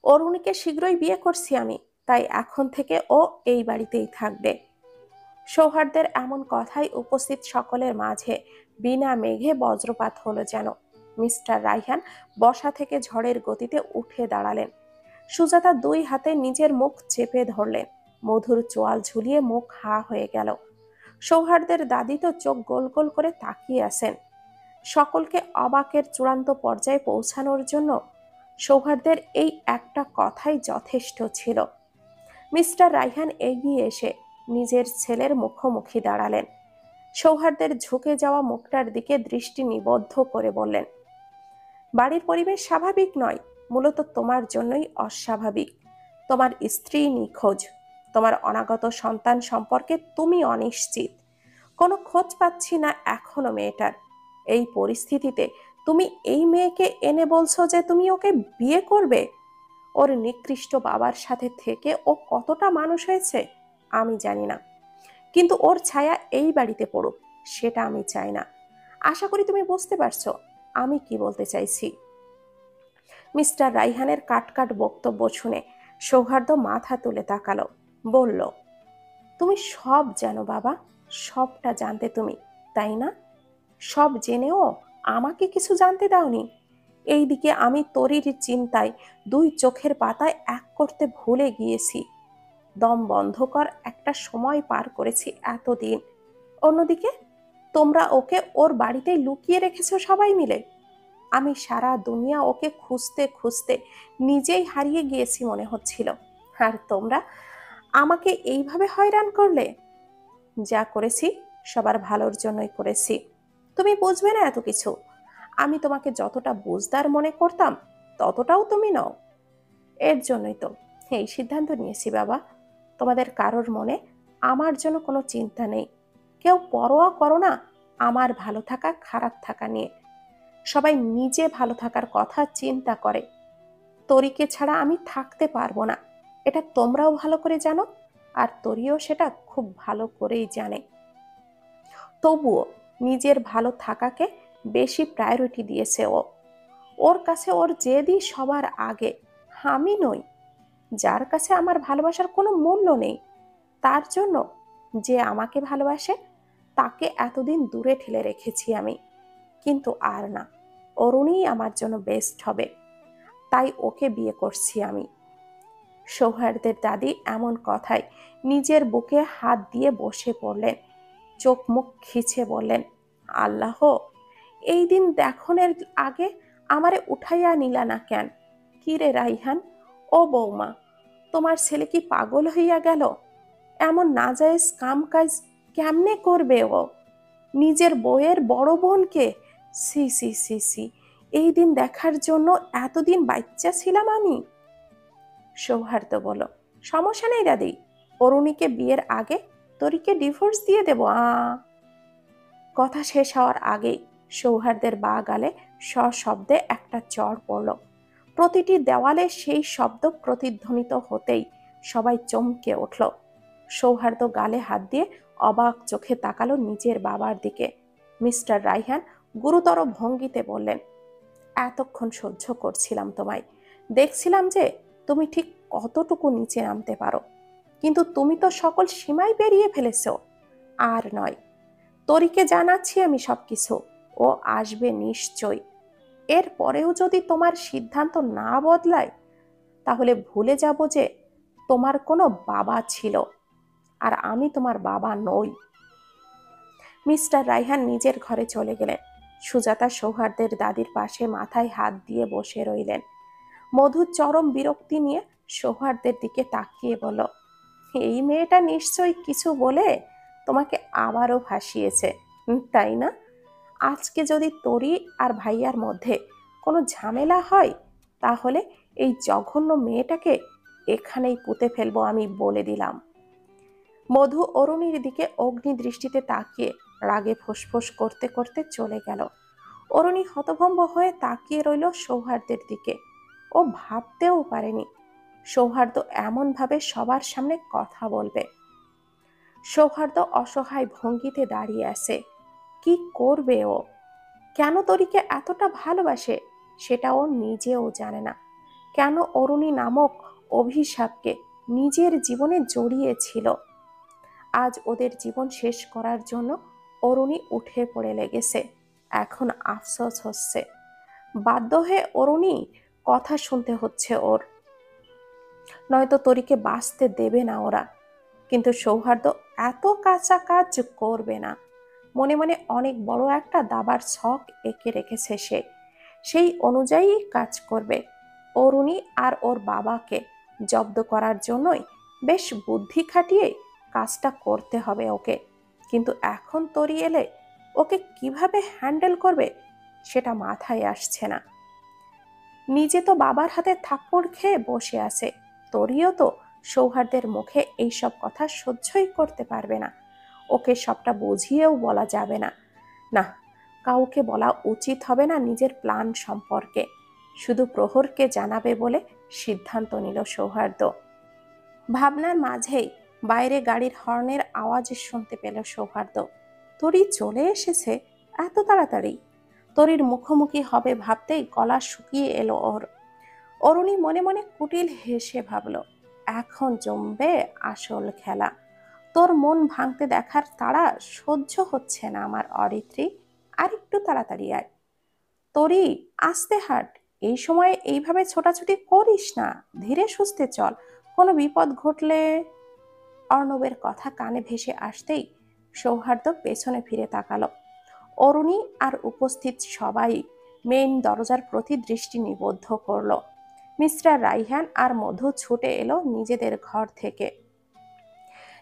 অরুণীকে শীঘ্রই বিয়ে করছি আমি, তাই এখন থেকে ও এই বাড়িতেই থাকবে। সৌহার্দ্যের এমন কথাই উপস্থিত সকলের মাঝে বিনা মেঘে বজ্রপাত হলো যেন। মিস্টার রাইহান বসা থেকে ঝড়ের গতিতে উঠে দাঁড়ালেন। সুজাতা দুই হাতে নিজের মুখ চেপে ধরলেন। মধুর চোয়াল ঝুলিয়ে মুখ হা হয়ে গেল। সৌহার্দ্যের দাদি তো চোখ গোল গোল করে তাকিয়ে আছেন। সকলকে অবাকের চূড়ান্ত পর্যায়ে পৌঁছানোর জন্য সৌহার্দ্যের এই একটা কথাই যথেষ্ট ছিল। মিস্টার রাইহান এগিয়ে এসে নিজের ছেলের মুখোমুখি দাঁড়ালেন। সৌহার্দ্যের ঝুঁকে যাওয়া মুখটার দিকে দৃষ্টি নিবদ্ধ করে বললেন, বাড়ির পরিবেশ স্বাভাবিক নয়, মূলত তোমার জন্যই অস্বাভাবিক। তোমার স্ত্রী নিখোঁজ, তোমার অনাগত সন্তান সম্পর্কে তুমি অনিশ্চিত, কোনো খোঁজ পাচ্ছি না এখনো মেয়েটার। এই পরিস্থিতিতে তুমি এই মেয়েকে এনে বলছো যে তুমি ওকে বিয়ে করবে? ওর নিকৃষ্ট বাবার সাথে থেকে ও কতটা মানুষ হয়েছে আমি জানি না, কিন্তু ওর ছায়া এই বাড়িতে পড়ুক সেটা আমি চাই না। আশা করি তুমি বুঝতে পারছো আমি কি বলতে চাইছি। মিস্টার রাইহানের কাটকাট বক্তব্য শুনে সৌহার্দ্য মাথা তুলে তাকালো, বলল, তুমি সব জানো বাবা, সবটা জানতে তুমি, তাই না? সব জেনেও আমাকে কিছু জানতে দাওনি। এইদিকে আমি তরির চিন্তায় দুই চোখের পাতায় এক করতে ভুলে গিয়েছি। দম বন্ধ কর একটা সময় পার করেছি এতদিন। অন্যদিকে তোমরা ওকে ওর বাড়িতেই লুকিয়ে রেখেছো সবাই মিলে। আমি সারা দুনিয়া ওকে খুঁজতে খুঁজতে নিজেই হারিয়ে গিয়েছি মনে হচ্ছিল, আর তোমরা আমাকে এইভাবে হয়রান করলে। যা করেছি সবার ভালোর জন্যই করেছি। তুমি বুঝবে না এত কিছু। আমি তোমাকে যতটা বুঝদার মনে করতাম ততটাও তুমি নও। এর জন্যই তো এই সিদ্ধান্ত নিয়েছি বাবা, তোমাদের কারোর মনে আমার জন্য কোনো চিন্তা নেই। কেউ পরোয়া করো না আমার ভালো থাকা খারাপ থাকা নিয়ে। সবাই নিজে ভালো থাকার কথা চিন্তা করে। তরিকে ছাড়া আমি থাকতে পারবো না, এটা তোমরাও ভালো করে জানো, আর তরিও সেটা খুব ভালো করেই জানে। তবুও নিজের ভালো থাকাকে বেশি প্রায়োরিটি দিয়েছে ও। ওর কাছে ওর জেদই সবার আগে। আমি নই। যার কাছে আমার ভালোবাসার কোনো মূল্য নেই, তার জন্য যে আমাকে ভালোবাসে তাকে এতদিন দূরে ঠেলে রেখেছি আমি। কিন্তু আর না, অরুণই আমার জন্য বেস্ট হবে, তাই ওকে বিয়ে করছি আমি। সৌহার্দ্যের দাদি এমন কথায় নিজের বুকে হাত দিয়ে বসে পড়লেন। চোখ মুখ খিচে বললেন, আল্লাহ, এই দিন দেখনের আগে আমারে উঠাইয়া নিলা না কেন? কি রে রাইহান, ও বৌমা, তোমার ছেলে কি পাগল হইয়া গেল? এমন নাজায়েজ কাম কাজ কেমনে করবে ও? নিজের বউয়ের বড় বোনকে! সি সি সি সি, এই দিন দেখার জন্য এতদিন বাচ্চা ছিলাম আমি। সৌহার্দ্য বলল, সমস্যা নেই দাদি, অরুণীকে বিয়ের আগে তরিকে ডিভোর্স দিয়ে দেব। কথা শেষ হওয়ার আগেই সৌহার্দ্যের বাঁ গালে সশব্দে একটা চড় পড়ল। প্রতিটি দেওয়ালে সেই শব্দ প্রতিধ্বনিত হতেই সবাই চমকে উঠল। সৌহার্দ্য গালে হাত দিয়ে অবাক চোখে তাকালো নিজের বাবার দিকে। মিস্টার রাইহান গুরুতর ভঙ্গিতে বললেন, এতক্ষণ সহ্য করছিলাম তোমায়, দেখছিলাম যে তুমি ঠিক কতটুকু নিচে নামতে পারো, কিন্তু তুমি তো সকল সীমাই পেরিয়ে ফেলেছ। আর নয়, তরিকে জানাচ্ছি আমি সবকিছু, ও আসবে নিশ্চয়। এর পরেও যদি তোমার সিদ্ধান্ত না বদলায় তাহলে ভুলে যাব যে তোমার কোনো বাবা ছিল, আর আমি তোমার বাবা নই। মিস্টার রাইহান নিজের ঘরে চলে গেলেন। সুজাতা সৌহার্দ্যের দাদির পাশে মাথায় হাত দিয়ে বসে রইলেন। মধু চরম বিরক্তি নিয়ে সৌহার্দ্যের দিকে তাকিয়ে বলল, এই মেয়েটা নিশ্চয়ই কিছু বলে তোমাকে আবারও ভাসিয়েছে, তাই না? আজকে যদি তরি আর ভাইয়ার মধ্যে কোনো ঝামেলা হয় তাহলে এই জঘন্য মেয়েটাকে এখানেই পুঁতে ফেলবো আমি বলে দিলাম। মধু অরুণীর দিকে অগ্নি দৃষ্টিতে তাকিয়ে রাগে ফোঁসফোঁস করতে করতে চলে গেল। অরুণী হতভম্ব হয়ে তাকিয়ে রইল সৌহার্দ্যের দিকে। ও ভাবতেও পারেনি সৌহার্দ্য এমনভাবে সবার সামনে কথা বলবে। সৌহার্দ্য অসহায় ভঙ্গিতে দাঁড়িয়ে আছে। কি করবে ও? কেন তরিকে এতটা ভালোবাসে সেটা ও নিজেও জানে না, কেন অরুণী নামক অভিশাপকে নিজের জীবনে জড়িয়েছিল। আজ ওদের জীবন শেষ করার জন্য অরুণী উঠে পড়ে লেগেছে। এখন আফসোস হচ্ছে, বাধ্য হয়ে অরুণী কথা শুনতে হচ্ছে ওর, নয়তো তরিকে বাঁচতে দেবে না ওরা। কিন্তু সৌহার্দ্য এত কাঁচা কাজ করবে না। মনে মনে অনেক বড় একটা দাবার ছক এঁকে রেখেছে সে, সেই অনুযায়ী কাজ করবে। অরুণী আর ওর বাবাকে জব্দ করার জন্যই বেশ বুদ্ধি খাটিয়ে কাজটা করতে হবে ওকে। কিন্তু এখন তরি এলে ওকে কিভাবে হ্যান্ডেল করবে সেটা মাথায় আসছে না। নিজে তো বাবার হাতে থাপ্পড় খেয়ে বসে আছে, তরিও তো সৌহার্দ্যের মুখে এইসব কথা সহ্যই করতে পারবে না। ওকে সবটা বুঝিয়েও বলা যাবে না। না, কাউকে বলা উচিত হবে না নিজের প্ল্যান সম্পর্কে, শুধু প্রহরকে জানাবে বলে সিদ্ধান্ত নিল সৌহার্দ্য। ভাবনার মাঝেই বাইরে গাড়ির হর্নের আওয়াজ শুনতে পেল সৌহার্দ্য। তরি চলে এসেছে এত তাড়াতাড়ি। তরির মুখোমুখি হবে ভাবতেই গলা শুকিয়ে এলো ওর। অরুণী মনে মনে কুটিল হেসে ভাবল, এখন জমবে আসল খেলা। তোর মন ভাঙতে দেখার তাড়া সহ্য হচ্ছে না আমার অরিত্রী, আর একটু তাড়াতাড়ি আয়। তরি আস্তে হাঁট, এই সময়ে এইভাবে ছোটাছুটি করিস না, ধীরে সুস্থে চল, কোনো বিপদ ঘটলে। অর্ণবের কথা কানে ভেসে আসতেই সৌহার্দ্য পেছনে ফিরে তাকালো। অরুণী আর উপস্থিত সবাই মেইন দরজার প্রতি দৃষ্টি নিবদ্ধ করলো। মিস্টার রাইহান আর মধু ছুটে এলো নিজেদের ঘর থেকে।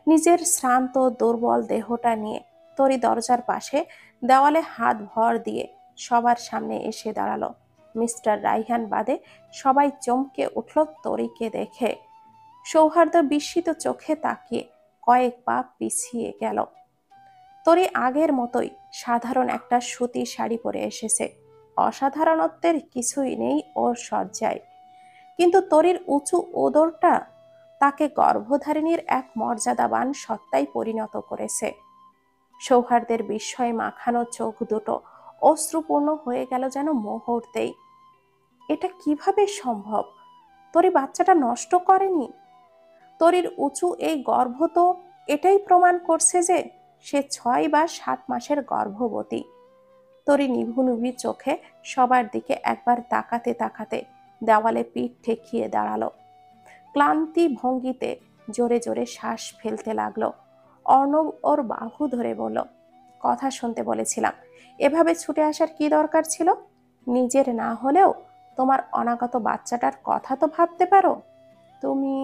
নিজের শ্রান্ত দুর্বল দেহটা নিয়ে তরি দরজার পাশে দেওয়ালে হাত ভর দিয়ে সবার সামনে এসে দাঁড়ালো। মিস্টার রাইহান বাদে সবাই চমকে উঠল তরিকে দেখে। সৌহার্দ্য বিস্মিত চোখে তাকিয়ে কয়েক পা পিছিয়ে গেল। তরি আগের মতোই সাধারণ একটা সুতি শাড়ি পরে এসেছে। অসাধারণত্বের কিছুই নেই ওর সজ্জায়, কিন্তু তরির উঁচু ওদরটা তাকে গর্ভধারিণীর এক মর্যাদাবান সত্তায় পরিণত করেছে। সৌহার্দ্যের বিস্ময় মাখানো চোখ দুটো অশ্রুপূর্ণ হয়ে গেল যেন মুহূর্তেই। এটা কিভাবে সম্ভব? তরি বাচ্চাটা নষ্ট করেনি। তরির উঁচু এই গর্ভ তো এটাই প্রমাণ করছে যে সে 6 বা 7 মাসের গর্ভবতী। তরি নিভু নিভু চোখে সবার দিকে একবার তাকাতে তাকাতে দেওয়ালে পিঠ ঠেকিয়ে দাঁড়ালো। ক্লান্তি ভঙ্গিতে জোরে জোরে শ্বাস ফেলতে লাগলো। অর্ণব ওর বাহু ধরে বলল, কথা শুনতে বলেছিলাম, এভাবে ছুটে আসার কি দরকার ছিল? নিজের না হলেও তোমার অনাগত বাচ্চাটার কথা তো ভাবতে পারো। তুমি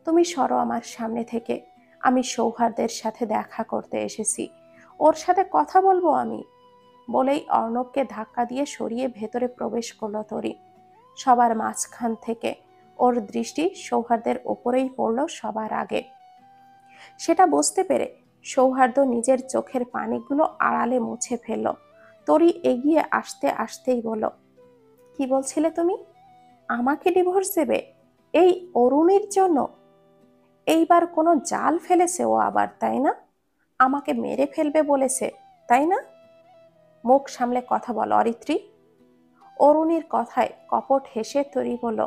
তুমি সরো আমার সামনে থেকে। আমি সৌহার্দ্যের সাথে দেখা করতে এসেছি, ওর সাথে কথা বলবো আমি। বলেই অর্ণবকে ধাক্কা দিয়ে সরিয়ে ভেতরে প্রবেশ করলো তরি। সবার মাঝখান থেকে ওর দৃষ্টি সৌহার্দ্যের ওপরেই পড়ল সবার আগে। সেটা বুঝতে পেরে সৌহার্দ্য নিজের চোখের পানিগুলো আড়ালে মুছে ফেলল। তরি এগিয়ে আসতে আসতেই বলল, কি বলছিলে তুমি? আমাকে ডিভোর্স দেবে এই অরুণীর জন্য? এইবার কোনো জাল ফেলেছে ও আবার, তাই না? আমাকে মেরে ফেলবে বলেছে, তাই না? মুখ সামলে কথা বল অরিত্রী। অরুণীর কথায় কপট হেসে তরি বলল,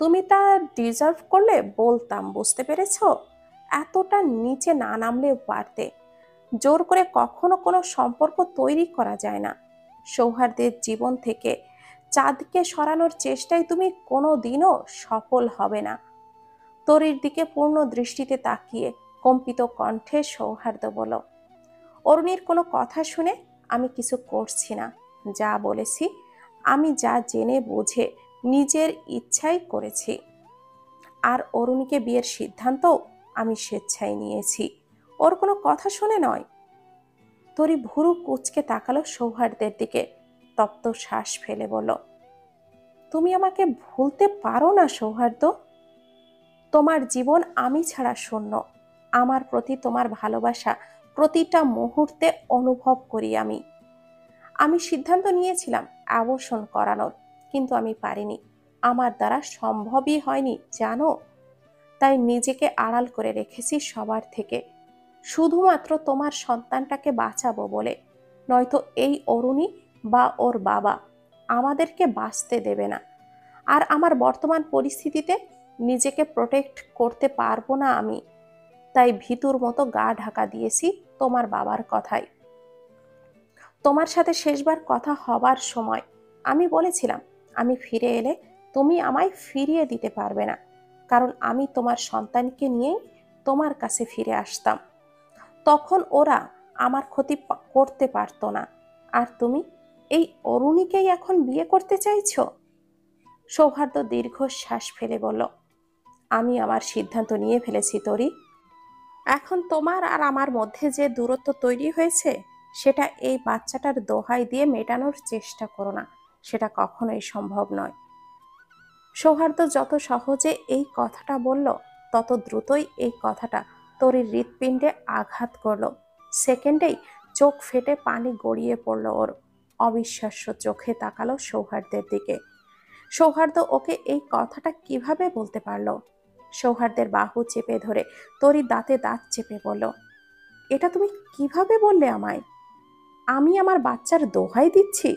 তুমি তা ডিজার্ভ করলে বলতাম, বুঝতে পেরেছ? এতটা নিচে না নামলেও পারতে। জোর করে কখনো কোনো সম্পর্ক তৈরি করা যায় না। সৌহার্দ্যের জীবন থেকে চাঁদকে সরানোর চেষ্টায় তুমি কোনো দিনও সফল হবে না। তরির দিকে পূর্ণ দৃষ্টিতে তাকিয়ে কম্পিত কণ্ঠে সৌহার্দ্য বলল, অরুণীর কোনো কথা শুনে আমি কিছু করছি না। যা বলেছি আমি যা জেনে বুঝে নিজের ইচ্ছাই করেছি। আর অরুণীকে বিয়ের সিদ্ধান্ত আমি স্বেচ্ছায় নিয়েছি, ওর কোনো কথা শুনে নয়। তরি ভুরু কুঁচকে তাকালো সৌহার্দ্যের দিকে, তপ্ত শ্বাস ফেলে বলল, তুমি আমাকে ভুলতে পারো না সৌহার্দ্য। তোমার জীবন আমি ছাড়া শূন্য। আমার প্রতি তোমার ভালোবাসা প্রতিটা মুহূর্তে অনুভব করি আমি। আমি সিদ্ধান্ত নিয়েছিলাম অ্যাবর্শন করানোর, কিন্তু আমি পারিনি, আমার দ্বারা সম্ভবই হয়নি জানো। তাই নিজেকে আড়াল করে রেখেছি সবার থেকে, শুধুমাত্র তোমার সন্তানটাকে বাঁচাবো বলে। নয়তো এই অরুণী বা ওর বাবা আমাদেরকে বাঁচতে দেবে না। আর আমার বর্তমান পরিস্থিতিতে নিজেকে প্রোটেক্ট করতে পারবো না আমি, তাই ভীতুর মতো গা ঢাকা দিয়েছি তোমার বাবার কথায়। তোমার সাথে শেষবার কথা হবার সময় আমি বলেছিলাম আমি ফিরে এলে তুমি আমায় ফিরিয়ে দিতে পারবে না, কারণ আমি তোমার সন্তানকে নিয়েই তোমার কাছে ফিরে আসতাম। তখন ওরা আমার ক্ষতি করতে পারতো না। আর তুমি এই অরুণীকেই এখন বিয়ে করতে চাইছো? সৌহার্দ্য দীর্ঘশ্বাস ফেলে বলল, আমি আমার সিদ্ধান্ত নিয়ে ফেলেছি তরি। এখন তোমার আর আমার মধ্যে যে দূরত্ব তৈরি হয়েছে সেটা এই বাচ্চাটার দোহাই দিয়ে মেটানোর চেষ্টা করো না, সেটা কখনোই সম্ভব নয়। সৌহার্দ্য যত সহজে এই কথাটা বলল তত দ্রুতই এই কথাটা তরির হৃৎপিণ্ডে আঘাত করল। সেকেন্ডেই চোখ ফেটে পানি গড়িয়ে পড়ল ওর। অবিশ্বাস্য চোখে তাকালো সৌহার্দ্যের দিকে। সৌহার্দ্য ওকে এই কথাটা কিভাবে বলতে পারলো? সৌহার্দ্যের বাহু চেপে ধরে তরি দাঁতে দাঁত চেপে বলল, এটা তুমি কিভাবে বললে আমায়? আমি আমার বাচ্চার দোহাই দিচ্ছি?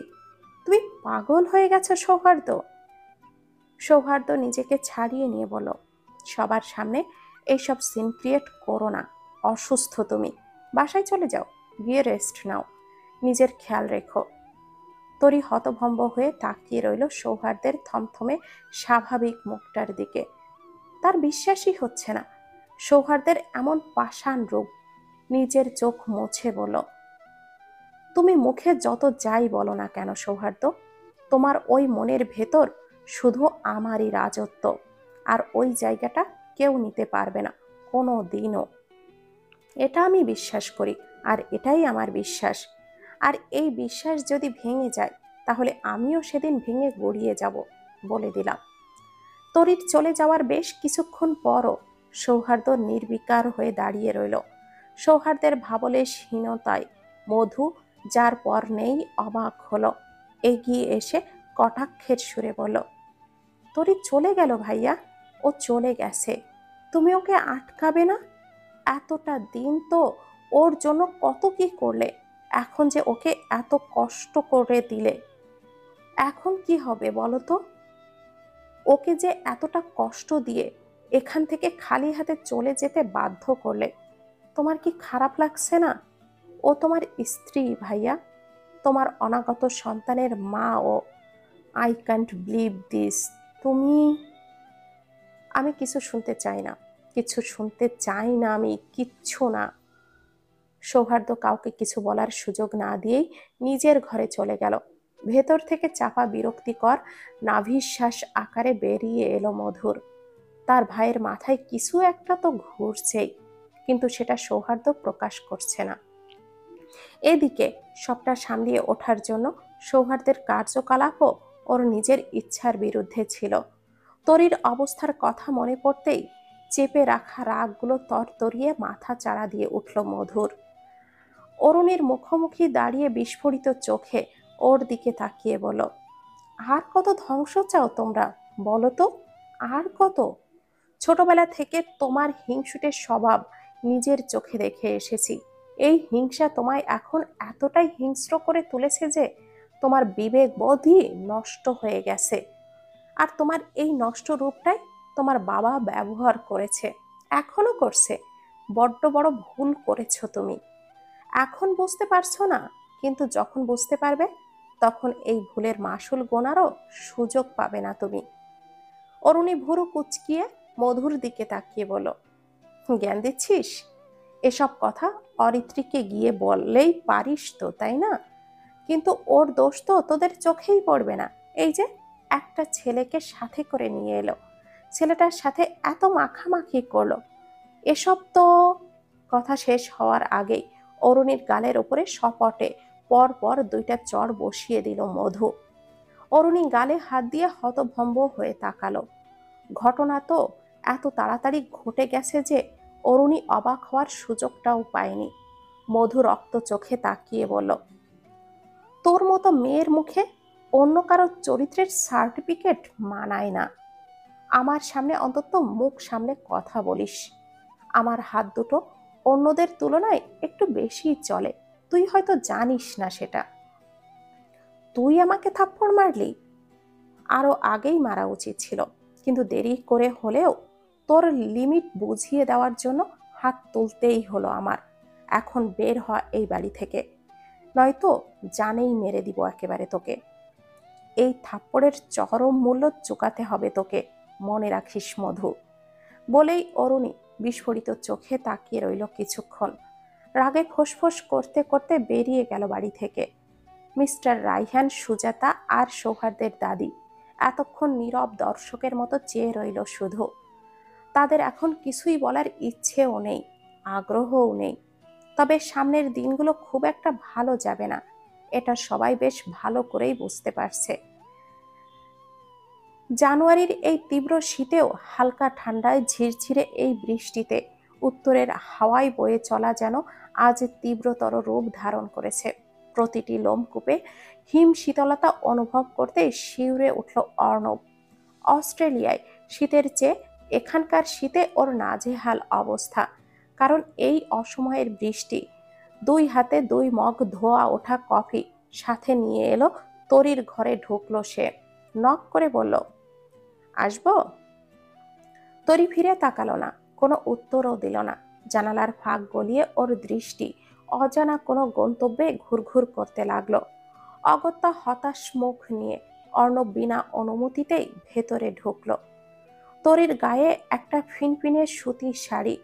তুমি পাগল হয়ে গেছো সৌহার্দ্য। সৌহার্দ্য নিজেকে ছাড়িয়ে নিয়ে বলল, সবার সামনে এইসব সিন ক্রিয়েট করো না। অসুস্থ তুমি, বাসায় চলে যাও, গিয়ে রেস্ট নাও, নিজের খেয়াল রেখো। তরি হতভম্ব হয়ে তাকিয়ে রইল সৌহার্দ্যের থমথমে স্বাভাবিক মুখটার দিকে। তার বিশ্বাসই হচ্ছে না সৌহার্দ্যের এমন পাষাণ রূপ। নিজের চোখ মুছে বলল, তুমি মুখে যত যাই বলো না কেন সৌহার্দ্য, তোমার ওই মনের ভেতর শুধু আমারই রাজত্ব, আর ওই জায়গাটা কেউ নিতে পারবে না কোনো দিনও। এটা আমি বিশ্বাস করি, আর এটাই আমার বিশ্বাস। আর এই বিশ্বাস যদি ভেঙে যায় তাহলে আমিও সেদিন ভেঙে গড়িয়ে যাব, বলে দিলাম। তরির চলে যাওয়ার বেশ কিছুক্ষণ পরও সৌহার্দ্য নির্বিকার হয়ে দাঁড়িয়ে রইল। সৌহার্দ্যের ভাবলেশহীনতায় মধু যার পর নেই অবাক হলো। এগিয়ে এসে কটাক্ষের সুরে বলল, তরি চলে গেল ভাইয়া, ও চলে গেছে, তুমি ওকে আটকাবে না? এতটা দিন তো ওর জন্য কত কি করলে, এখন যে ওকে এত কষ্ট করে দিলে, এখন কি হবে বলো তো? ওকে যে এতটা কষ্ট দিয়ে এখান থেকে খালি হাতে চলে যেতে বাধ্য করলে, তোমার কি খারাপ লাগছে না? ও তোমার স্ত্রী ভাইয়া, তোমার অনাগত সন্তানের মা ও। I can't believe this. তুমি। আমি কিছু শুনতে চাই না, কিছু শুনতে চাই না, আমি কিচ্ছু না। সৌহার্দ্য কাউকে কিছু বলার সুযোগ না দিয়েই নিজের ঘরে চলে গেল। ভেতর থেকে চাপা বিরক্তিকর নাভিশ্বাস আকারে বেরিয়ে এলো মধুর। তার ভাইয়ের মাথায় কিছু একটা তো ঘুরছেই, কিন্তু সেটা সৌহার্দ্য প্রকাশ করছে না। এদিকে সবটা সামলিয়ে ওঠার জন্য সৌহার্দ্যের কার্যকলাপও ওর নিজের ইচ্ছার বিরুদ্ধে ছিল। তরির অবস্থার কথা মনে পড়তেই চেপে রাখা রাগগুলো তরতরিয়ে মাথা চাড়া দিয়ে উঠল মধুর। অরুণীর মুখোমুখি দাঁড়িয়ে বিস্ফোরিত চোখে ওর দিকে তাকিয়ে বলল, আর কত ধ্বংস চাও তোমরা, বলো তো, আর কত? ছোটবেলা থেকে তোমার হিংসুটে স্বভাব নিজের চোখে দেখে এসেছি। এই হিংসা তোমায় এখন এতটাই হিংস্র করে তুলেছে যে তোমার বিবেক বোধই নষ্ট হয়ে গেছে। আর তোমার এই নষ্ট রূপটাই তোমার বাবা ব্যবহার করেছে, এখনো করছে। বড্ড বড় ভুল করেছো তুমি। এখন বুঝতে পারছো না, কিন্তু যখন বুঝতে পারবে তখন এই ভুলের মাসুল গোনারও সুযোগ পাবে না তুমি। অরুণী ভুরু কুচকিয়ে মধুর দিকে তাকিয়ে বলল, জ্ঞান দিচ্ছিস? এসব কথা অরিত্রীকে গিয়ে বললেই পারিস তো, তাই না? কিন্তু ওর দোষ তো তোদের চোখেই পড়বে না। এই যে একটা ছেলেকে সাথে করে নিয়ে এলো, ছেলেটার সাথে এত মাখামাখি করলো, এসব তো। কথা শেষ হওয়ার আগেই অরুণীর গালের ওপরে সপটে পর পর দুইটা চড় বসিয়ে দিল মধু। অরুণী গালে হাত দিয়ে হতভম্ব হয়ে তাকালো। ঘটনা তো এত তাড়াতাড়ি ঘটে গেছে যে অরুণী অবাক হওয়ার সুযোগটাও পায়নি। মধু রক্ত চোখে তাকিয়ে বলল, তোর মতো মেয়ের মুখে অন্য কারো চরিত্রের সার্টিফিকেট মানায় না। আমার সামনে অন্তত মুখ সামনে কথা বলিস। আমার হাত দুটো অন্যদের তুলনায় একটু বেশি চলে, তুই হয়তো জানিস না সেটা। তুই আমাকে থাপ্পড় মারলি? আরো আগেই মারা উচিত ছিল, কিন্তু দেরি করে হলেও তোর লিমিট বুঝিয়ে দেওয়ার জন্য হাত তুলতেই হলো আমার। এখন বের হ এই বাড়ি থেকে, নয়তো জানেই মেরে দিব একেবারে তোকে। এই থাপ্পড়ের চরম মূল্য চুকাতে হবে তোকে, মনে রাখিস মধু। বলেই অরুণী বিস্ফোরিত চোখে তাকিয়ে রইল কিছুক্ষণ। রাগে ফোঁসফোঁস করতে করতে বেরিয়ে গেল বাড়ি থেকে। মিস্টার রাইহান, সুজাতা আর সৌহার্দের দাদি এতক্ষণ নীরব দর্শকের মতো চেয়ে রইল শুধু। তাদের এখন কিছুই বলার ইচ্ছেও নেই, আগ্রহও নেই। তবে সামনের দিনগুলো খুব একটা ভালো যাবে না, এটা সবাই বেশ ভালো করেই বুঝতে পারছে। জানুয়ারির এই তীব্র শীতেও হালকা ঠান্ডায় ঝিরঝিরে এই বৃষ্টিতে উত্তরের হাওয়ায় বয়ে চলা যেন আজ তীব্রতর রূপ ধারণ করেছে। প্রতিটি লোমকূপে হিম শীতলতা অনুভব করতে শিউরে উঠল অর্ণব। অস্ট্রেলিয়ায় শীতের চেয়ে এখানকার শীতে ওর নাজেহাল অবস্থা। কারণ এই অসময়ের বৃষ্টি। 2 হাতে 2 মগ ধোয়া ওঠা কফি সাথে নিয়ে এলো। তরির ঘরে ঢুকলো সে, নক করে বলল, আসবো? তরি ফিরে তাকালো না, কোনো উত্তরও দিল না। জানালার ফাঁক গলিয়ে ওর দৃষ্টি অজানা কোনো গন্তব্যে ঘুরঘুর করতে লাগলো। অগত্যা হতাশ মুখ নিয়ে অর্ণব বিনা অনুমতিতেই ভেতরে ঢুকলো। তরির গায়ে একটা ফিনফিনে সুতির শাড়ি।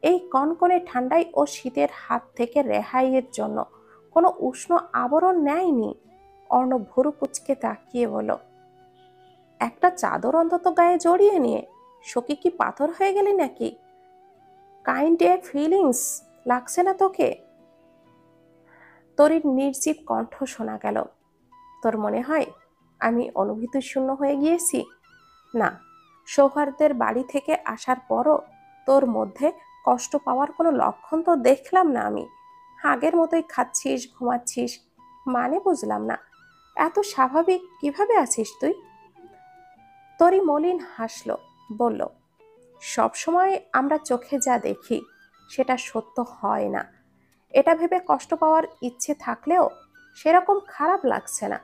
এই কনকনে ঠান্ডায় ও শীতের হাত থেকে রেহাইয়ের জন্য কোনো উষ্ণ আবরণ নেয়নি। অর্ণব ভুরু কুচকে তাকিয়ে বলল, একটা চাদর অন্তত গায়ে জড়িয়ে নিয়ে, শোকে কি পাথর হয়ে গেলি নাকি? কাইন্ড এ ফিলিংস লাগছে না তোকে? তরির নির্জীব কণ্ঠ শোনা গেল, তোর মনে হয় আমি অনুভূতি শূন্য হয়ে গিয়েছি? না, সৌহার্দের বাড়ি থেকে আসার পরও তোর মধ্যে কষ্ট পাওয়ার কোনো লক্ষণ তো দেখলাম না আমি। আগের মতোই খাচ্ছিস, ঘুমাচ্ছিস, মানে বুঝলাম না, এত স্বাভাবিক কিভাবে আছিস তুই? তরি মলিন হাসল, বলল, সবসময় আমরা চোখে যা দেখি সেটা সত্য হয় না। এটা ভেবে কষ্ট পাওয়ার ইচ্ছে থাকলেও সেরকম খারাপ লাগছে না।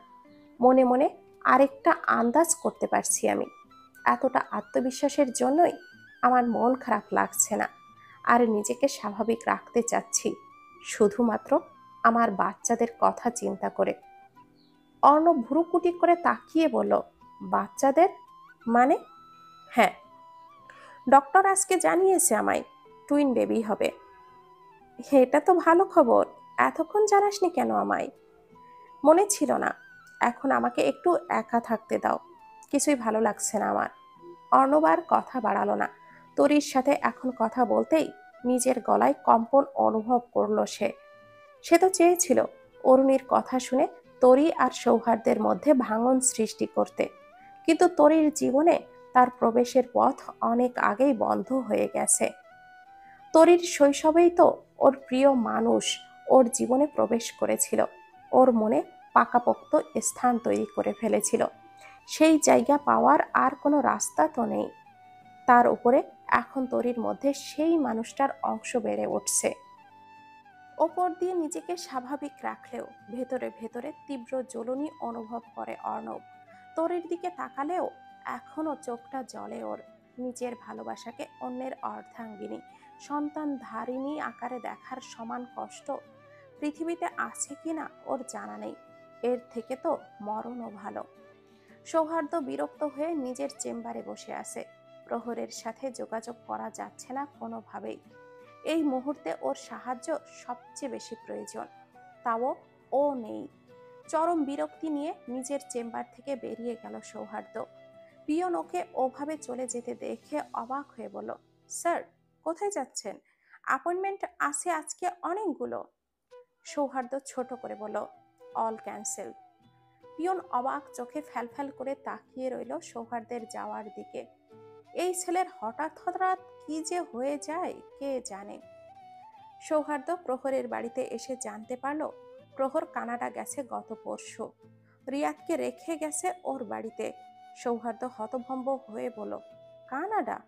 মনে মনে আরেকটা আন্দাজ করতে পারছি আমি। এতটা আত্মবিশ্বাসের জন্যই আমার মন খারাপ লাগছে না, আর নিজেকে স্বাভাবিক রাখতে চাচ্ছি শুধুমাত্র আমার বাচ্চাদের কথা চিন্তা করে। অর্ণব ভ্রুকুটি করে তাকিয়ে বলল, বাচ্চাদের মানে? হ্যাঁ, ডক্টর আজকে জানিয়েছে আমায় টুইন বেবি হবে। এটা তো ভালো খবর, এতক্ষণ জানাসনি কেন আমায়? মনে ছিল না, এখন আমাকে একটু একা থাকতে দাও, কিছুই ভালো লাগছে না আমার। অর্ণব আর কথা বাড়ালো না। তরির সাথে এখন কথা বলতেই নিজের গলায় কম্পন অনুভব করলো সে। সে তো চেয়েছিল অরুণীর কথা শুনে তরি আর সৌহার্দের মধ্যে ভাঙন সৃষ্টি করতে, কিন্তু তরির জীবনে তার প্রবেশের পথ অনেক আগেই বন্ধ হয়ে গেছে। তরির শৈশবেই তো ওর প্রিয় মানুষ ওর জীবনে প্রবেশ করেছিল, ওর মনে পাকাপোক্ত স্থান তৈরি করে ফেলেছিল। সেই জায়গা পাওয়ার আর কোনো রাস্তা তো নেই। তার উপরে এখন তরির মধ্যে সেই মানুষটার অংশ বেড়ে উঠছে। ওপর দিয়ে নিজেকে স্বাভাবিক রাখলেও ভেতরে ভেতরে তীব্র জ্বলুনি অনুভব করে অর্ণব। তরির দিকে তাকালেও এখনো চোখটা জ্বলে ওর। নিজের ভালোবাসাকে অন্যের অর্ধাঙ্গিনী, সন্তান ধারিণী আকারে দেখার সমান কষ্ট পৃথিবীতে আছে কিনা ওর জানা নেই। এর থেকে তো মরণও ভালো। সৌহার্দ্য বিরক্ত হয়ে নিজের চেম্বারে বসে আছে। প্রহরের সাথে যোগাযোগ করা যাচ্ছে না কোনোভাবেই। এই মুহূর্তে ওর সাহায্য সবচেয়ে বেশি প্রয়োজন, তাও ও নেই। চরম বিরক্তি নিয়ে নিজের চেম্বার থেকে বেরিয়ে গেল সৌহার্দ্য। পিয়ন ওকে ওভাবে চলে যেতে দেখে অবাক হয়ে বলল, স্যার কোথায় যাচ্ছেন? অ্যাপয়েন্টমেন্ট আছে আজকে অনেকগুলো। সৌহার্দ্য ছোট করে বলল, অল ক্যান্সেল। পিয়ন অবাক চোখে ফ্যালফ্যাল করে তাকিয়ে রইল সৌহার্দ্যের যাওয়ার দিকে। এই ছেলের হঠাৎ হঠাৎ কি যে হয়ে যায় কে জানে। সৌহার্দ্য প্রহরের বাড়িতে এসে জানতে পারল প্রহর কানাডা গেছে গত পরশু। রিয়াদকে রেখে গেছে ওর বাড়িতে। সৌহার্দ্য হতভম্ব হয়ে বলল, কানাডা?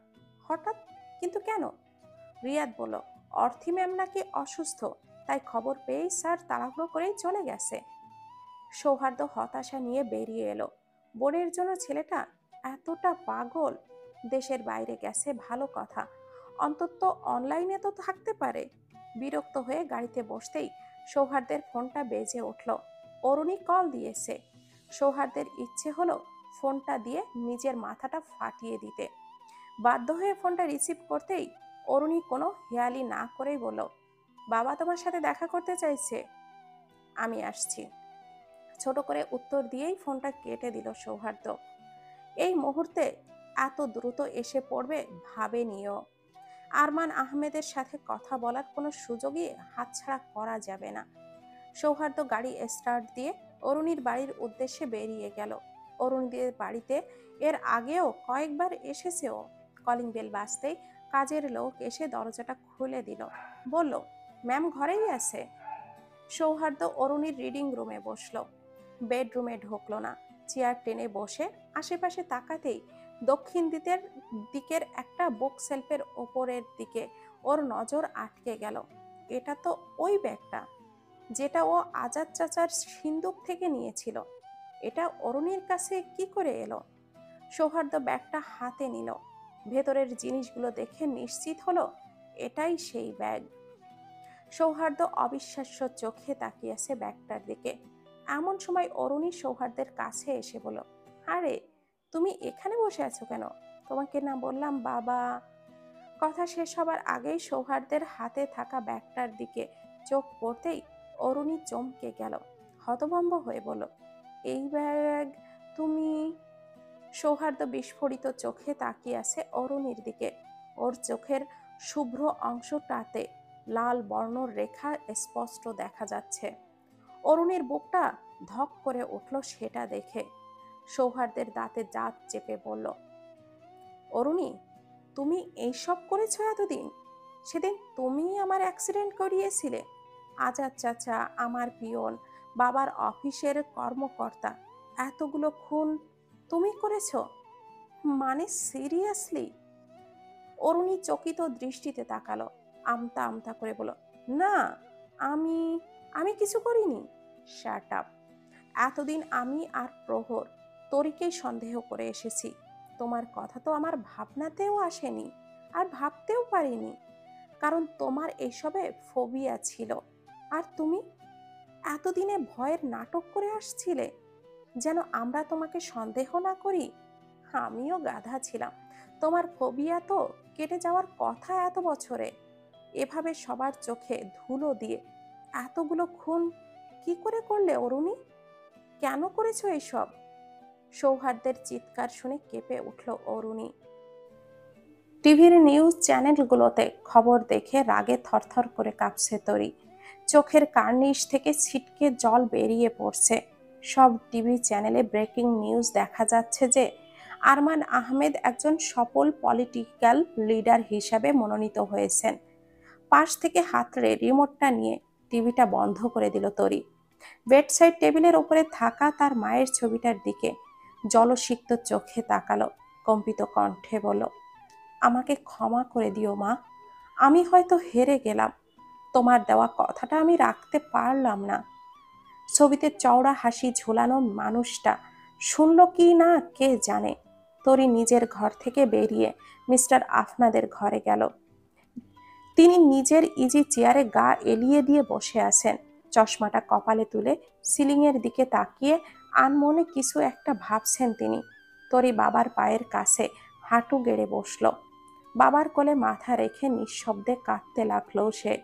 হঠাৎ? কিন্তু কেন? রিয়াদ বলল, অর্থি ম্যাম নাকি অসুস্থ, তাই খবর পেয়েই স্যার তাড়াহুড়ো করেই চলে গেছে। সৌহার্দ্য হতাশা নিয়ে বেরিয়ে এলো। বোনের জন্য ছেলেটা এতটা পাগল। দেশের বাইরে গেছে ভালো কথা, অন্তত অনলাইনে তো থাকতে পারে। বিরক্ত হয়ে গাড়িতে বসতেই সৌহার্দের ফোনটা বেজে উঠল। অরুণী কল দিয়েছে। সৌহার্দের ইচ্ছে হলো ফোনটা দিয়ে নিজের মাথাটা ফাটিয়ে দিতে। বাধ্য হয়ে ফোনটা রিসিভ করতেই অরুণী কোনো হেয়ালি না করেই বলল, বাবা তোমার সাথে দেখা করতে চাইছে, আমি আসছি। ছোট করে উত্তর দিয়েই ফোনটা কেটে দিল সৌহার্দ্য। এই মুহূর্তে এত দ্রুত এসে পড়বে ভাবেনিও। আরমান আহমেদের সাথে কথা বলার কোনো সুযোগই হাতছাড়া করা যাবে না। সৌহার্দ্য গাড়ি স্টার্ট দিয়ে অরুণীর বাড়ির উদ্দেশ্যে বেরিয়ে গেল। অরুণীদের বাড়িতে এর আগেও কয়েকবার এসেছেও। কলিং বেল বাজতেই কাজের লোক এসে দরজাটা খুলে দিল। বলল, ম্যাম ঘরেই আছে। সৌহার্দ্য অরুণীর রিডিং রুমে বসলো। বেডরুমে ঢুকলো না। চেয়ার টেনে বসে আশেপাশে তাকাতেই দক্ষিণ দিকের একটা বুক সেলফের ওপরের দিকে ওর নজর আটকে গেল। এটা তো ওই ব্যাগটা যেটা ও আজাদ চাচার সিন্দুক থেকে নিয়েছিল। এটা অরুণীর কাছে কি করে এলো? সৌহার্দ্য ব্যাগটা হাতে নিল। ভেতরের জিনিসগুলো দেখে নিশ্চিত হলো এটাই সেই ব্যাগ। সৌহার্দ্য অবিশ্বাস্য চোখে তাকিয়েছে ব্যাগটার দিকে। এমন সময় অরুণী সৌহার্দ্যের কাছে এসে বলল, আরে তুমি এখানে বসে আছো কেন? তোমাকে না বললাম বাবা? কথা শেষ হবার আগেই সৌহার্দ্যের হাতে থাকা ব্যাগটার দিকে চোখ পড়তেই অরুণী চমকে গেল। হতভম্ব হয়ে বলল, এই ব্যাগ তুমি? সৌহার্দ্য বিস্ফোরিত চোখে তাকিয়ে আছে অরুণীর দিকে। ওর চোখের শুভ্র অংশটাতে লাল বর্ণর রেখা স্পষ্ট দেখা যাচ্ছে। অরুণীর বুকটা ধক করে উঠল সেটা দেখে। সৌহার্দ্যের দাঁতে দাঁত চেপে বলল, অরুণী, তুমি এইসব করেছো এতদিন? সেদিন তুমিই আমার অ্যাক্সিডেন্ট করিয়েছিলে। আজাদ চাচা, আমার পিয়ন, বাবার অফিসের কর্মকর্তা, এতগুলো খুন তুমি করেছো? মানে সিরিয়াসলি? অরুণী চকিত দৃষ্টিতে তাকালো। আমতা আমতা করে বলল, না, আমি আমি কিছু করিনি। Shut up. এতদিন আমি আর প্রহর তরিকেই সন্দেহ করে এসেছি। তোমার কথা তো আমার ভাবনাতেও আসেনি, আর ভাবতেও পারিনি, কারণ তোমার এসবে ফোবিয়া ছিল। আর তুমি এতদিনে ভয়ের নাটক করে আসছিলে যেন আমরা তোমাকে সন্দেহ না করি। আমিও গাধা ছিলাম। তোমার ফোবিয়া তো কেটে যাওয়ার কথা এত বছরে। এভাবে সবার চোখে ধুলো দিয়ে এতগুলো খুন কি করে করলে অরুণী? কেন করেছো এইসব? সৌহার্দ্যের চিৎকার শুনে কেঁপে উঠল অরুণী। টিভির নিউজ চ্যানেলগুলোতে খবর দেখে রাগে থরথর করে কাঁপছে তরি। চোখের কার্নিশ থেকে ছিটকে জল বেরিয়ে পড়ছে। সব টিভি চ্যানেলে ব্রেকিং নিউজ দেখা যাচ্ছে যে আরমান আহমেদ একজন সফল পলিটিক্যাল লিডার হিসাবে মনোনীত হয়েছেন। পাশ থেকে হাতড়ে রিমোটটা নিয়ে টিভিটা বন্ধ করে দিল তরি। বেডসাইড টেবিলের ওপরে থাকা তার মায়ের ছবিটার দিকে জলসিক্ত চোখে তাকালো। কম্পিত কণ্ঠে বলল, আমাকে ক্ষমা করে দিও মা, আমি হয়তো হেরে গেলাম। তোমার দেওয়া কথাটা আমি রাখতে পারলাম না। ছবিতে চওড়া হাসি ঝোলানো মানুষটা শুনল কি না কে জানে। তরি নিজের ঘর থেকে বেরিয়ে মিস্টার আফনাদের ঘরে গেল। তিনি নিজের ইজি চেয়ারে গা এলিয়ে দিয়ে বসে আছেন। চশমাটা কপালে তুলে সিলিংয়ের দিকে তাকিয়ে আনমনে কিছু একটা ভাবছেন তিনি। তরি বাবার পায়ের কাছে হাঁটু গেড়ে বসল। বাবার কোলে মাথা রেখে নিঃশব্দে কাঁদতে লাগলো সে।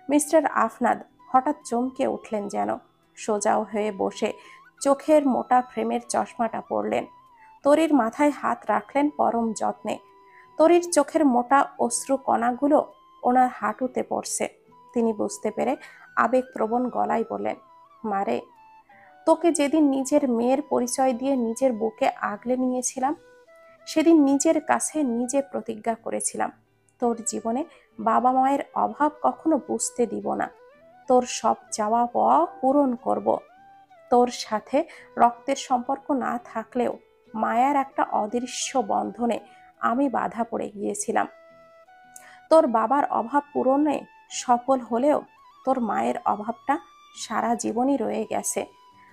মিস্টার আফনাদ হঠাৎ চমকে উঠলেন যেন। সোজাও হয়ে বসে চোখের মোটা ফ্রেমের চশমাটা পরলেন। তরির মাথায় হাত রাখলেন পরম যত্নে। তরির চোখের মোটা অশ্রু কণাগুলো ওনার হাঁটুতে পড়ছে। তিনি বুঝতে পেরে আবেগপ্রবণ গলায় বললেন, মারে, তোকে যেদিন নিজের মেয়ের পরিচয় দিয়ে নিজের বুকে আগলে নিয়েছিলাম, সেদিন নিজের কাছে নিজে প্রতিজ্ঞা করেছিলাম, তোর জীবনে বাবা মায়ের অভাব কখনো বুঝতে দিব না। তোর সব চাওয়া পাওয়া পূরণ করব। তোর সাথে রক্তের সম্পর্ক না থাকলেও মায়ার একটা অদৃশ্য বন্ধনে আমি বাধা পড়ে গিয়েছিলাম। তোর বাবার অভাব পূরণে সফল হলেও তোর মায়ের অভাবটা সারা জীবনই রয়ে গেছে।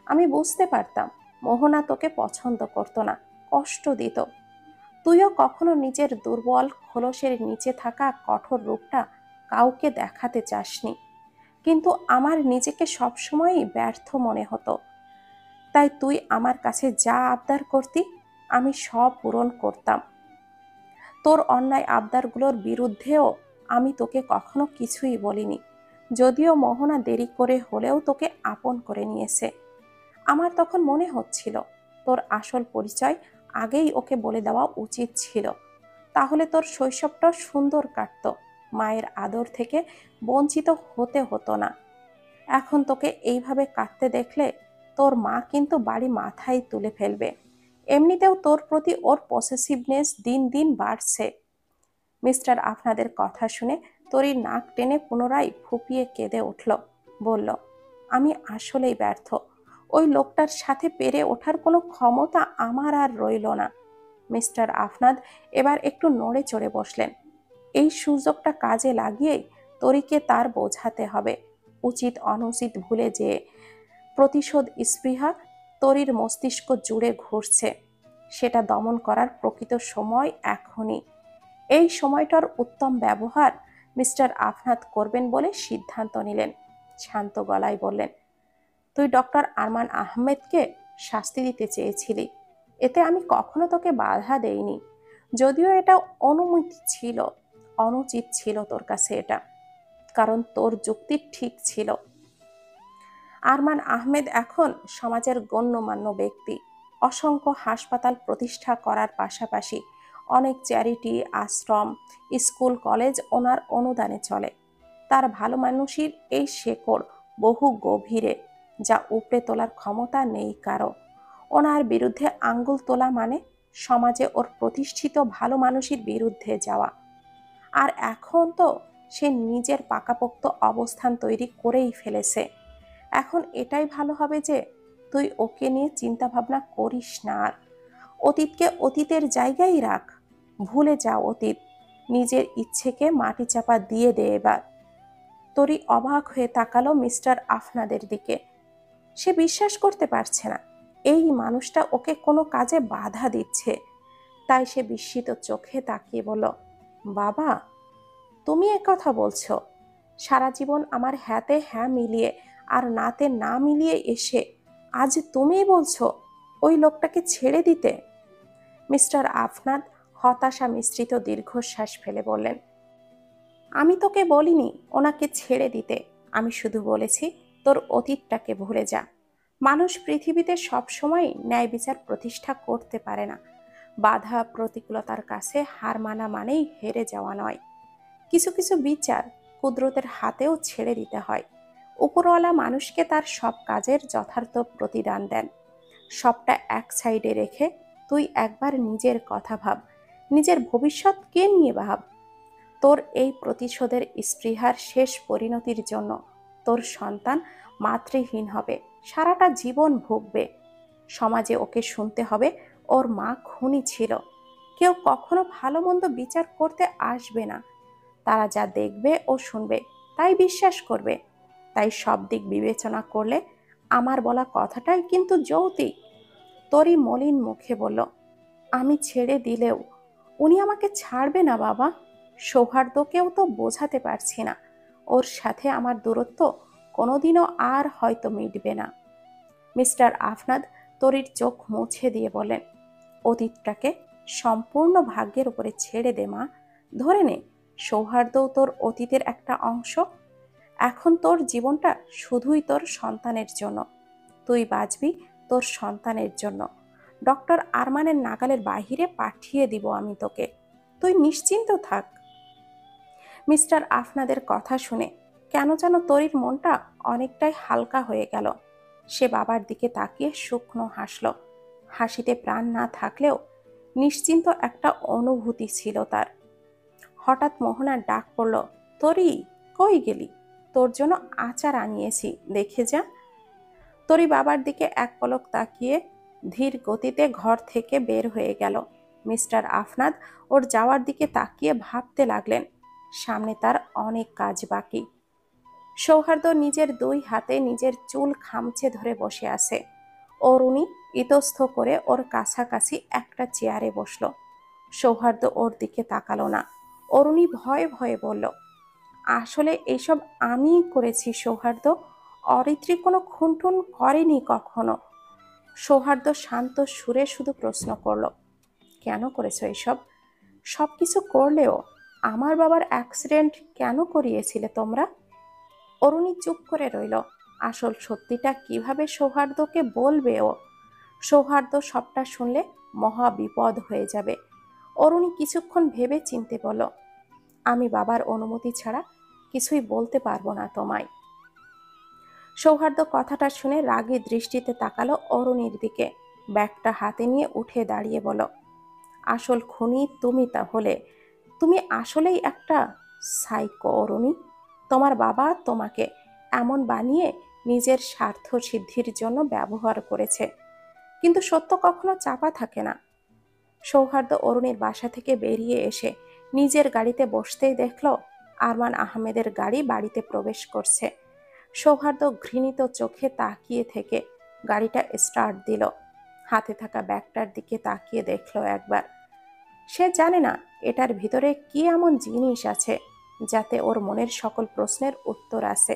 আমি বুঝতে পারতাম মোহনা তোকে পছন্দ করতো না, কষ্ট দিত। তুইও কখনো নিজের দুর্বল খোলসের নিচে থাকা কঠোর রূপটা কাউকে দেখাতে চাসনি। কিন্তু আমার নিজেকে সবসময়ই ব্যর্থ মনে হতো। তাই তুই আমার কাছে যা আবদার করতি আমি সব পূরণ করতাম। তোর অন্যায় আবদারগুলোর বিরুদ্ধেও আমি তোকে কখনো কিছুই বলিনি। যদিও মোহনা দেরি করে হলেও তোকে আপন করে নিয়েছে। আমার তখন মনে হচ্ছিল তোর আসল পরিচয় আগেই ওকে বলে দেওয়া উচিত ছিল। তাহলে তোর শৈশবটা সুন্দর কাটত, মায়ের আদর থেকে বঞ্চিত হতে হতো না। এখন তোকে এইভাবে কাঁদতে দেখলে তোর মা কিন্তু বাড়ি মাথায় তুলে ফেলবে। এমনিতেও তোর প্রতি ওর পসেসিভনেস দিন দিন বাড়ছে। মিস্টার আফনাদের কথা শুনে তরির নাক টেনে পুনরায় ফুপিয়ে কেঁদে উঠল। বলল, আমি আসলেই ব্যর্থ। ওই লোকটার সাথে পেরে ওঠার কোনো ক্ষমতা আমার আর রইল না। মিস্টার আফনাদ এবার একটু নড়ে চড়ে বসলেন। এই সুযোগটা কাজে লাগিয়েই তরিকে তার বোঝাতে হবে। উচিত অনুচিত ভুলে যে প্রতিশোধ স্পৃহা তরির মস্তিষ্ক জুড়ে ঘুরছে, সেটা দমন করার প্রকৃত সময় এখনই। এই সময়টার উত্তম ব্যবহার মিস্টার আফনাদ করবেন বলে সিদ্ধান্ত নিলেন। শান্ত গলায় বললেন, তুই ডক্টর আরমান আহমেদকে শাস্তি দিতে চেয়েছিলি, এতে আমি কখনো তোকে বাধা দেইনি। যদিও এটা অনুচিত ছিল তোর কাছে এটা, কারণ তোর যুক্তি ঠিক ছিল। আরমান আহমেদ এখন সমাজের গণ্যমান্য ব্যক্তি। অসংখ্য হাসপাতাল প্রতিষ্ঠা করার পাশাপাশি অনেক চ্যারিটি, আশ্রম, স্কুল, কলেজ ওনার অনুদানে চলে। তার ভালো মানুষের এই শেকড় বহু গভীরে, যা উপড়ে তোলার ক্ষমতা নেই কারো। ওনার বিরুদ্ধে আঙ্গুল তোলা মানে সমাজে ওর প্রতিষ্ঠিত ভালো মানুষের বিরুদ্ধে যাওয়া। আর এখন তো সে নিজের পাকাপোক্ত অবস্থান তৈরি করেই ফেলেছে। এখন এটাই ভালো হবে যে তুই ওকে নিয়ে চিন্তা ভাবনা করিস না আর। অতীতকে অতীতের জায়গায় রাখ, ভুলে যা অতীত। নিজের ইচ্ছেকে মাটি চাপা দিয়ে দে এবার। তরি অবাক হয়ে তাকালো মিস্টার আফনাদের দিকে। সে বিশ্বাস করতে পারছে না এই মানুষটা ওকে কোনো কাজে বাধা দিচ্ছে। তাই সে বিস্মিত চোখে তাকিয়ে বলল, বাবা, তুমি কথা বলছো? সারা জীবন আমার হ্যাঁতে হ্যাঁ মিলিয়ে আর নাতে না মিলিয়ে এসে আজ তুমিই বলছো ওই লোকটাকে ছেড়ে দিতে? মিস্টার আফনাদ হতাশা মিশ্রিত দীর্ঘশ্বাস ফেলে বললেন, আমি তোকে বলিনি ওনাকে ছেড়ে দিতে। আমি শুধু বলেছি তোর অতীতটাকে ভুলে যা। মানুষ পৃথিবীতে সবসময় ন্যায় বিচার প্রতিষ্ঠা করতে পারে না। বাধা প্রতিকূলতার কাছে হার মানা মানেই হেরে যাওয়া নয়। কিছু কিছু বিচার কুদরতের হাতেও ছেড়ে দিতে হয়। উপরওয়ালা মানুষকে তার সব কাজের যথার্থ প্রতিদান দেন। সবটা এক সাইডে রেখে তুই একবার নিজের কথা ভাব, নিজের ভবিষ্যৎকে নিয়ে ভাব। তোর এই প্রতিশোধের স্পৃহার শেষ পরিণতির জন্য তোর সন্তান মাতৃহীন হবে, সারাটা জীবন ভুগবে। সমাজে ওকে শুনতে হবে ওর মা খুনি ছিল। কেউ কখনো ভালো মন্দ বিচার করতে আসবে না। তারা যা দেখবে ও শুনবে তাই বিশ্বাস করবে। তাই সব দিক বিবেচনা করলে আমার বলা কথাটাই কিন্তু যৌক্তিক। তরি মলিন মুখে বলল, আমি ছেড়ে দিলেও উনি আমাকে ছাড়বে না বাবা। সৌহার্দ্যকেও তো বোঝাতে পারছি না ওর সাথে আমার দূরত্ব কোনোদিনও আর হয়তো মিটবে না। মিস্টার আফনাদ তরির চোখ মুছে দিয়ে বলেন, অতীতটাকে সম্পূর্ণ ভাগ্যের উপরে ছেড়ে দে মা। ধরে নে সৌহার্দ্যও তোর অতীতের একটা অংশ। এখন তোর জীবনটা শুধুই তোর সন্তানের জন্য। তুই বাঁচবি তোর সন্তানের জন্য। ডক্টর আরমানের নাগালের বাহিরে পাঠিয়ে দিব আমি তোকে। তুই নিশ্চিন্ত থাক। মিস্টার আফনাদের কথা শুনে কেন যেন তরির মনটা অনেকটাই হালকা হয়ে গেল। সে বাবার দিকে তাকিয়ে শুকনো হাসল। হাসিতে প্রাণ না থাকলেও নিশ্চিন্ত একটা অনুভূতি ছিল তার। হঠাৎ মোহনার ডাক পড়ল, তরি, কই গেলি? তোর জন্য আচার আনিয়েছি, দেখে যা। তরি বাবার দিকে এক পলক তাকিয়ে ধীর গতিতে ঘর থেকে বের হয়ে গেল। মিস্টার আফনাদ ওর যাওয়ার দিকে তাকিয়ে ভাবতে লাগলেন, সামনে তার অনেক কাজ বাকি। সৌহার্দ্য নিজের দুই হাতে নিজের চুল খামচে ধরে বসে আছে। অরুণী ইতস্থ করে ওর কাছাকাছি একটা চেয়ারে বসলো। সৌহার্দ্য ওর দিকে তাকালো না। অরুণী ভয়ে ভয়ে বলল, আসলে এইসব আমিই করেছি সৌহার্দ্য, অরিত্রী কোনো খুনটুন করেনি কখনো। সৌহার্দ্য শান্ত সুরে শুধু প্রশ্ন করলো, কেন করেছো এইসব? সবকিছু করলেও আমার বাবার অ্যাক্সিডেন্ট কেন করিয়েছিলে তোমরা? অরুণী চুপ করে রইল। আসল সত্যিটা কিভাবে সৌহার্দ্যকে বলবে ও? সৌহার্দ্য সবটা শুনলে মহা বিপদ হয়ে যাবে। অরুণী কিছুক্ষণ ভেবে চিনতে বলল, আমি বাবার অনুমতি ছাড়া কিছুই বলতে পারবো না তোমায়। সৌহার্দ্য কথাটা শুনে রাগী দৃষ্টিতে তাকালো অরুণীর দিকে। ব্যাগটা হাতে নিয়ে উঠে দাঁড়িয়ে বলল, আসল খুনি তুমি তাহলে? তুমি আসলেই একটা সাইকো অরুণী। তোমার বাবা তোমাকে এমন বানিয়ে নিজের স্বার্থ সিদ্ধির জন্য ব্যবহার করেছে, কিন্তু সত্য কখনো চাপা থাকে না। সৌহার্দ্য অরুণীর বাসা থেকে বেরিয়ে এসে নিজের গাড়িতে বসতেই দেখল আরমান আহমেদের গাড়ি বাড়িতে প্রবেশ করছে। সৌহার্দ্য ঘৃণিত চোখে তাকিয়ে থেকে গাড়িটা স্টার্ট দিল। হাতে থাকা ব্যাগটার দিকে তাকিয়ে দেখল একবার। সে জানে না এটার ভিতরে কি এমন জিনিস আছে যাতে ওর মনের সকল প্রশ্নের উত্তর আছে।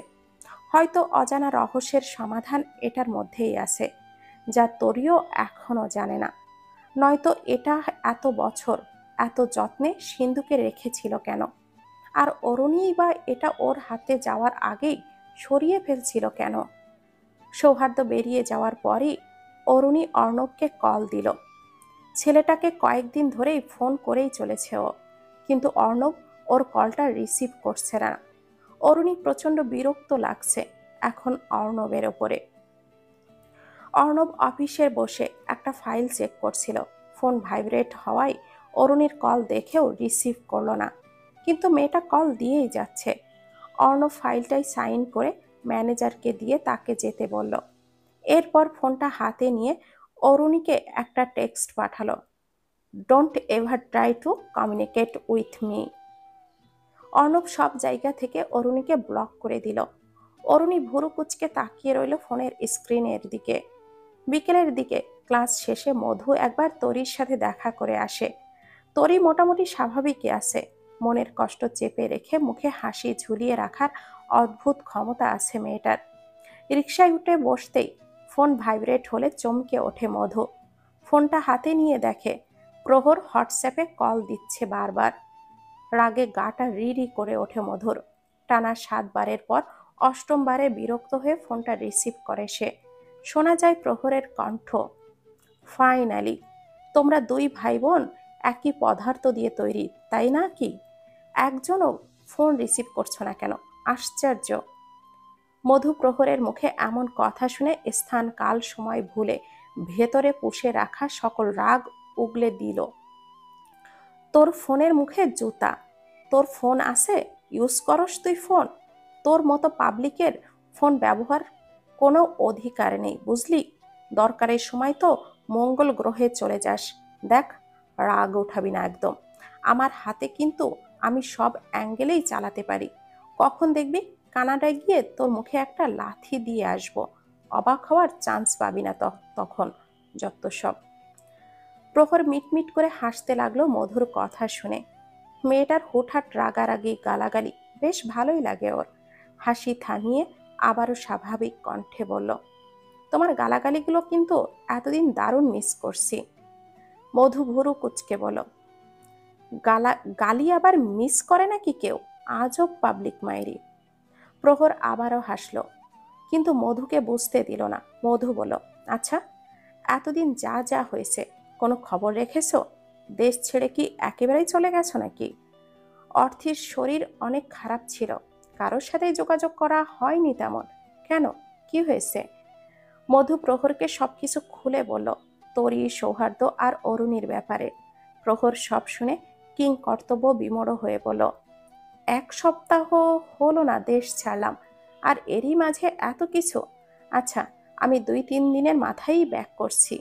হয়তো অজানা রহস্যের সমাধান এটার মধ্যেই আছে, যা তোরিও এখনো জানে না। নয়তো এটা এত বছর এত যত্নে সিন্ধুকে রেখেছিল কেন? আর অরুণীই বা এটা ওর হাতে যাওয়ার আগেই সরিয়ে ফেলছিল কেন? সৌহার্দ্য বেরিয়ে যাওয়ার পরই অরুণী অর্ণবকে কল দিল। ছেলেটাকে কয়েকদিন ধরেই ফোন করেই চলেছে ও, কিন্তু অর্ণব ওর কলটা রিসিভ করছে না। অরুণী প্রচণ্ড বিরক্ত লাগছে এখন অর্ণবের ওপরে। অর্ণব অফিসে বসে একটা ফাইল চেক করছিল। ফোন ভাইব্রেট হওয়ায় অরুণীর কল দেখেও রিসিভ করলো না, কিন্তু মেয়েটা কল দিয়েই যাচ্ছে। অর্ণব ফাইলটাই সাইন করে ম্যানেজারকে দিয়ে তাকে যেতে বলল। এরপর ফোনটা হাতে নিয়ে অরুণীকে একটা টেক্সট পাঠালো, don't ever try to communicate with me. Arnab সব জায়গা থেকে অরুণীকে ব্লক করে দিল। অরুণী ভুরু কুচকে তাকিয়ে রইল ফোনের স্ক্রিনের দিকে। বিকেলের দিকে ক্লাস শেষে মধু একবার তরির সাথে দেখা করে আসে। তরি মোটামুটি স্বাভাবিকই আছে। মনের কষ্ট চেপে রেখে মুখে হাসি ঝুলিয়ে রাখার অদ্ভুত ক্ষমতা আছে মেয়েটার। রিকশায় উঠে বসতেই ফোন ভাইব্রেট হলে চমকে ওঠে মধু। ফোনটা হাতে নিয়ে দেখে প্রহর হোয়াটসঅ্যাপে কল দিচ্ছে বারবার। রাগে গাটা রি করে ওঠে মধুর। টানা 7 বারের পর 8ম বারে বিরক্ত হয়ে ফোনটা রিসিভ করে সে। শোনা যায় প্রহরের কণ্ঠ, ফাইনালি তোমরা 2 ভাই বোন একই পদার্থ দিয়ে তৈরি, তাই না কি? একজনও ফোন রিসিভ করছো না কেন? আশ্চর্য। মধু প্রহরের মুখে এমন কথা শুনে স্থান কাল সময় ভুলে ভেতরে পুষে রাখা সকল রাগ উগলে দিল। তোর ফোনের মুখে জুতা। তোর ফোন আছে, ইউজ করস তুই ফোন? তোর মতো পাবলিকের ফোন ব্যবহার কোনো অধিকার নেই, বুঝলি? দরকারের সময় তো মঙ্গল গ্রহে চলে যাস। দেখ, রাগ উঠাবি না একদম। আমার হাতে কিন্তু আমি সব অ্যাঙ্গেলেই চালাতে পারি। কখন দেখবি কানাডায় গিয়ে তোর মুখে একটা লাথি দিয়ে আসবো। অবাক হওয়ার চান্স পাবি না তখন। যত সব। প্রহর মিটমিট করে হাসতে লাগলো মধুর কথা শুনে। মেয়েটার হুটহাট রাগারাগি গালাগালি বেশ ভালোই লাগে ওর। হাসি থামিয়ে আবারও স্বাভাবিক কণ্ঠে বলল, তোমার গালাগালিগুলো কিন্তু এতদিন দারুণ মিস করছি। মধু ভুরু কুচকে বলল, গালি আবার মিস করে নাকি কেউ? আজব পাবলিক মাইরি। প্রহর আবারও হাসল, কিন্তু মধুকে বুঝতে দিল না। মধু বলল, আচ্ছা, এতদিন যা যা হয়েছে কোনো খবর রেখেছো? দেশ ছেড়ে কি একেবারেই চলে গেছো নাকি? অর্থের শরীর অনেক খারাপ ছিল, কারোর সাথে যোগাযোগ করা হয়নি তেমন। কেন, কি হয়েছে? মধু প্রহরকে সবকিছু খুলে বলল, তরি, সৌহার্দ্য আর অরুণীর ব্যাপারে। প্রহর সব শুনে কিং কর্তব্য বিমড় হয়ে বলল, 1 সপ্তাহ হলো না দেশ ছাড়লাম, আর এরই মাঝে এত কিছু? আচ্ছা, আমি 2-3 দিনের মাথায় ব্যাক করছি।